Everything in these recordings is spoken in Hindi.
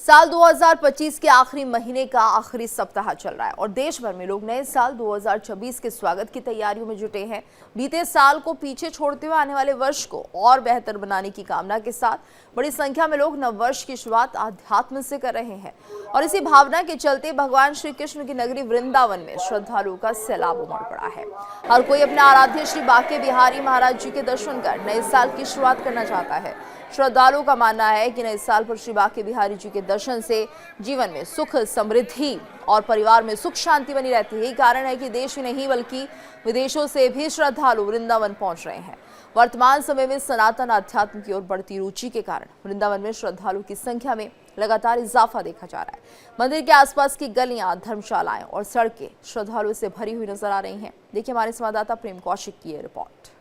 साल 2025 के आखिरी महीने का आखिरी सप्ताह चल रहा है और देश भर में लोग नए साल 2026 के स्वागत की तैयारियों में जुटे हैं। बीते साल को पीछे छोड़ते हुए आने वाले वर्ष को और बेहतर बनाने की कामना के साथ बड़ी संख्या में लोग नव वर्ष की शुरुआत आध्यात्म से कर रहे हैं और इसी भावना के चलते भगवान श्री कृष्ण की नगरी वृंदावन में श्रद्धालुओं का सैलाब उमड़ पड़ा है। हर कोई अपने आराध्य श्री बांके बिहारी महाराज जी के दर्शन कर नए साल की शुरुआत करना चाहता है। श्रद्धालुओं का मानना है कि नए साल पर श्री बांके बिहारी जी के दर्शन से जीवन में सुख समृद्धि और परिवार में सुख शांति बनी रहती है। यही कारण है कि देश ही नहीं बल्कि विदेशों से भी श्रद्धालु वृंदावन पहुंच रहे हैं। वर्तमान समय में सनातन अध्यात्म की ओर बढ़ती रुचि के कारण वृंदावन में श्रद्धालु की संख्या में लगातार इजाफा देखा जा रहा है। मंदिर के आसपास की गलियां, धर्मशालाएं और सड़कें श्रद्धालुओं से भरी हुई नजर आ रही हैं। देखिए हमारे संवाददाता प्रेम कौशिक की ये रिपोर्ट।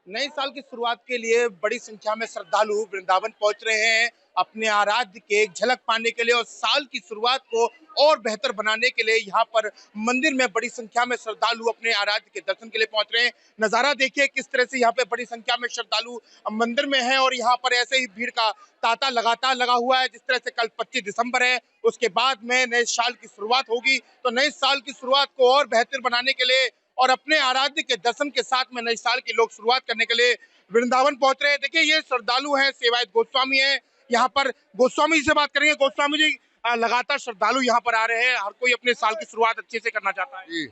नए साल की शुरुआत के लिए बड़ी संख्या में श्रद्धालु वृंदावन पहुंच रहे हैं अपने आराध्य के एक झलक पाने के लिए और साल की शुरुआत को और बेहतर बनाने के लिए यहाँ पर मंदिर में बड़ी संख्या में श्रद्धालु अपने आराध्य के दर्शन के लिए पहुंच रहे हैं। नजारा देखिए किस तरह से यहाँ पे बड़ी संख्या में श्रद्धालु मंदिर में हैं और यहाँ पर ऐसे ही भीड़ का तांता लगातार लगा हुआ है। जिस तरह से कल 25 दिसंबर है, उसके बाद में नए साल की शुरुआत होगी, तो नए साल की शुरुआत को और बेहतर बनाने के लिए और अपने आराध्य के दर्शन के साथ में नए साल की लोग शुरुआत करने के लिए वृंदावन पहुंच रहे हैं। देखिए ये श्रद्धालु हैं, सेवायत गोस्वामी हैं। यहाँ पर गोस्वामी जी से बात करेंगे। गोस्वामी जी, लगातार श्रद्धालु यहाँ पर आ रहे हैं, हर कोई अपने साल की शुरुआत अच्छे से करना चाहता है जी।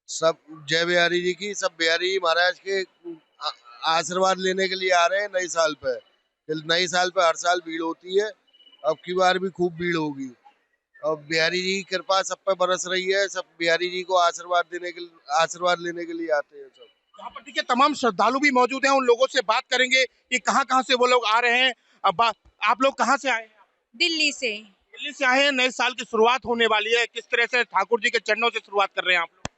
सब जय बिहारी जी की, सब बिहारी जी महाराज के आशीर्वाद लेने के लिए आ रहे हैं नए साल पे। नए साल पे हर साल भीड़ होती है, अब की बार भी खूब भीड़ होगी और बिहारी जी की कृपा सब पे बरस रही है। सब बिहारी जी को आशीर्वाद लेने के लिए आते हैं सब। यहाँ पर देखिए तमाम श्रद्धालु भी मौजूद हैं, उन लोगों से बात करेंगे कि कहाँ से वो लोग आ रहे हैं। अब आप लोग कहाँ से आए हैं? दिल्ली से। दिल्ली से आए हैं। नए साल की शुरुआत होने वाली है, किस तरह से ठाकुर जी के चरणों से शुरुआत कर रहे हैं आप लोग?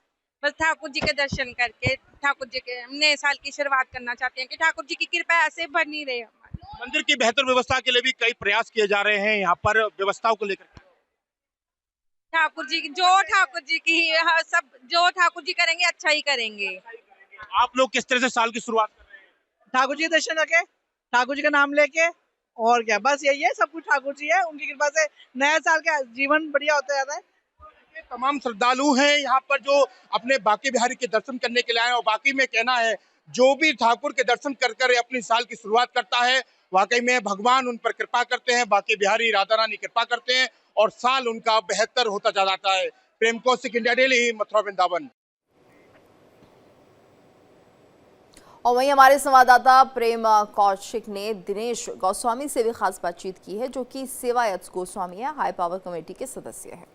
बस ठाकुर जी के दर्शन करके ठाकुर जी के नए साल की शुरुआत करना चाहते हैं कि ठाकुर जी की कृपा ऐसे बनी रहे हमारी। मंदिर की बेहतर व्यवस्था के लिए भी कई प्रयास किए जा रहे हैं यहाँ पर व्यवस्थाओं को लेकर। ठाकुर जी की सब जो ठाकुर जी करेंगे अच्छा ही करेंगे। आप लोग किस तरह से साल की शुरुआत कर रहे हैं? ठाकुर जी दर्शन करके, ठाकुर जी का नाम लेके, और क्या, बस यही है। सब कुछ ठाकुर जी है, उनकी कृपा से नया साल का जीवन बढ़िया होता जाता है। ये तमाम श्रद्धालु हैं यहाँ पर जो अपने बांके बिहारी के दर्शन करने के लिए आए और बाकी में कहना है जो भी ठाकुर के दर्शन कर कर अपनी साल की शुरुआत करता है, वाकई में भगवान उन पर कृपा करते हैं, बांके बिहारी राधा रानी कृपा करते हैं और साल उनका बेहतर होता जा जाता है। प्रेम कौशिक, इंडिया डेली, मथुरा वृंदावन। और वहीं हमारे संवाददाता प्रेम कौशिक ने दिनेश गोस्वामी से भी खास बातचीत की है, जो कि सेवायत गोस्वामी है, हाई पावर कमेटी के सदस्य हैं।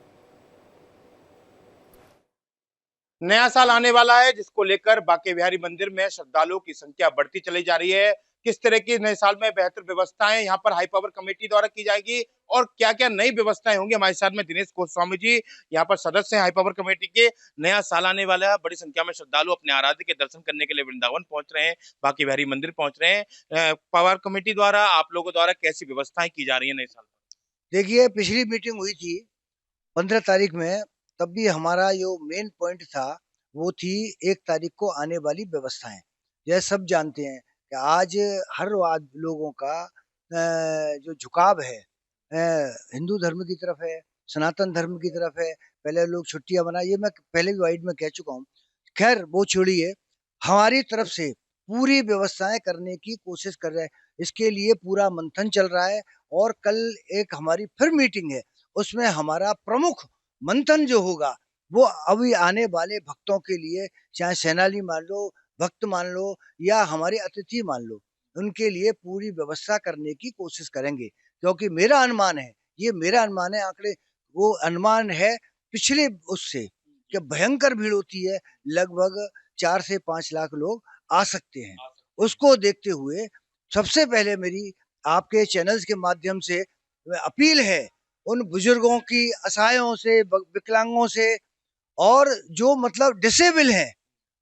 नया साल आने वाला है, जिसको लेकर बांके बिहारी मंदिर में श्रद्धालुओं की संख्या बढ़ती चली जा रही है। किस तरह की नए साल में बेहतर व्यवस्थाएं यहाँ पर हाई पावर कमेटी द्वारा की जाएगी और क्या क्या नई व्यवस्थाएं होंगी, हमारे साथ में दिनेश गोस्वामी जी यहाँ पर सदस्य हैं हाई पावर कमेटी के। नया साल आने वाला है, बड़ी संख्या में श्रद्धालु अपने आराध्य के दर्शन करने के लिए वृंदावन पहुंच रहे हैं, बांके बिहारी मंदिर पहुंच रहे हैं। पावर कमेटी द्वारा, आप लोगों द्वारा कैसी व्यवस्थाएं की जा रही है नए साल? देखिए, पिछली मीटिंग हुई थी 15 तारीख में, तब भी हमारा जो मेन पॉइंट था वो थी 1 तारीख को आने वाली व्यवस्थाएं। यह सब जानते हैं कि आज हर लोगों का जो झुकाव है हिंदू धर्म की तरफ है, सनातन धर्म की तरफ है। पहले लोग छुट्टियां मना, ये मैं पहले भी वाइड में कह चुका हूँ। खैर वो छोड़िए, हमारी तरफ से पूरी व्यवस्थाएं करने की कोशिश कर रहे हैं। इसके लिए पूरा मंथन चल रहा है और कल एक हमारी फिर मीटिंग है, उसमें हमारा प्रमुख मंथन जो होगा वो अभी आने वाले भक्तों के लिए, चाहे सैनाली मान लो, भक्त मान लो या हमारे अतिथि मान लो, उनके लिए पूरी व्यवस्था करने की कोशिश करेंगे। क्योंकि मेरा अनुमान है, ये मेरा अनुमान है, आंकड़े वो अनुमान है पिछले उससे कि भयंकर भीड़ होती है, लगभग 4 से 5 लाख लोग आ सकते हैं। उसको देखते हुए सबसे पहले मेरी आपके चैनल्स के माध्यम से अपील है उन बुजुर्गों की, असहायों से, विकलांगों से और जो मतलब डिसेबल हैं,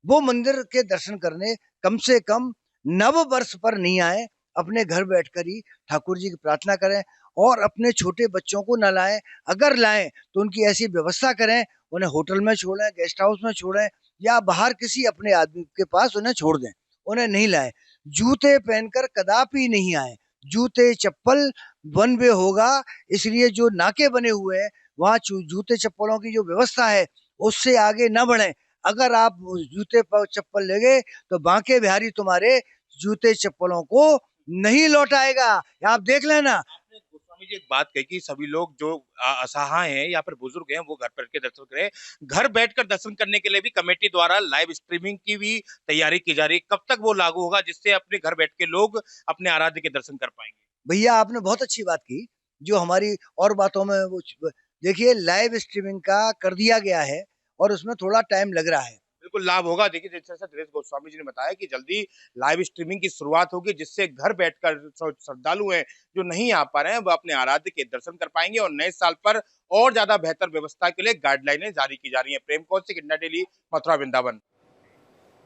वो मंदिर के दर्शन करने कम से कम नव वर्ष पर नहीं आए, अपने घर बैठकर ही ठाकुर जी की प्रार्थना करें और अपने छोटे बच्चों को न लाएं। अगर लाएं तो उनकी ऐसी व्यवस्था करें, उन्हें होटल में छोड़ें, गेस्ट हाउस में छोड़ें या बाहर किसी अपने आदमी के पास उन्हें छोड़ दें, उन्हें नहीं लाएं। जूते पहनकर कदापि नहीं आए। जूते चप्पल वन वे होगा, इसलिए जो नाके बने हुए हैं वहाँ जूते चप्पलों की जो व्यवस्था है उससे आगे न बढ़े। अगर आप जूते चप्पल ले गए तो बांके बिहारी तुम्हारे जूते चप्पलों को नहीं लौटाएगा। आप देख लेना। आपने गोस्वामी जी एक बात कही कि सभी लोग जो असहाय हैं या फिर बुजुर्ग हैं वो घर बैठ के दर्शन करें। घर बैठकर दर्शन करने के लिए भी कमेटी द्वारा लाइव स्ट्रीमिंग की भी तैयारी की जा रही है। कब तक वो लागू होगा जिससे अपने घर बैठ के लोग अपने आराध्य के दर्शन कर पाएंगे? भैया आपने बहुत अच्छी बात की, जो हमारी और बातों में वो देखिए लाइव स्ट्रीमिंग का कर दिया गया है और उसमें थोड़ा टाइम लग रहा है। बिल्कुल लाभ होगा। देखिए जिस तरह से दिनेश गोस्वामी जी ने बताया कि जल्दी लाइव स्ट्रीमिंग की शुरुआत होगी जिससे घर बैठकर श्रद्धालु हैं जो नहीं आ पा रहे हैं वो अपने आराध्य के दर्शन कर पाएंगे और नए साल पर और ज्यादा बेहतर व्यवस्था के लिए गाइडलाइनें जारी की जा रही हैं। प्रेम कौशिक, इंडिया डेली, मथुरा वृंदावन।